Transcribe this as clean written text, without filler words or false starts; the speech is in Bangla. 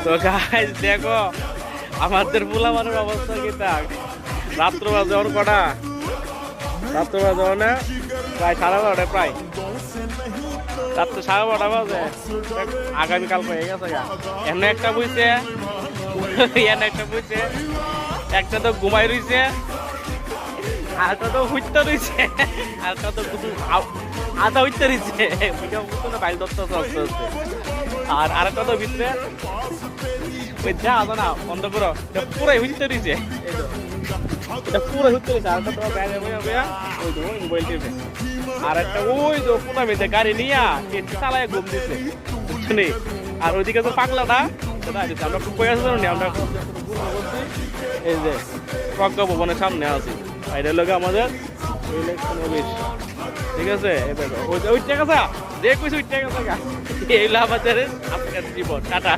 তো গাইস দেখো আমাদের পোলাপানের অবস্থা কি থাক। রাত্র বাজে ওর কটা, রাত্র বাজে না প্রায় 12:30 প্রায় রাত্র 12:30 বাজে। আগামীকাল হয়ে গেছে গা। এমনি একটা বুঝছে, এমনি একটা বুঝছে, একটা তো ঘুমাই রইছে, আরেকটা তো হুইতে রইছে, আরেকটা তো আধা হুইতে রইছে, বাইল ধরতে আস্তে আস্তে। আর আরেকটা তো ভিতরে ওই যা আছে না বন্ধ করো, এটা পুরাই হুইতে রইছে, এই তো এটা পুরাই হুইতে রইছে। আরেকটা তোমার ব্যাগে বইয়া ওই তো মোবাইল টিপে, আর একটা ওই তো কোনা মেয়েতে গাড়ি নিয়া চালায় ঘুম দিচ্ছে বুঝলি। আর ওইদিকে তো পাগলাটা সেটা দিচ্ছে। আমরা কই আছি জানি, আমরা এই যে প্রজ্ঞা ভবনের সামনে আছি। এটা লোক আমাদের ইলেকশন অফিস, ঠিক আছে। এবার ওই টাকা যে কইছে ওই টাকা এই হলো আমাদের আজকের জীবন। টাটা।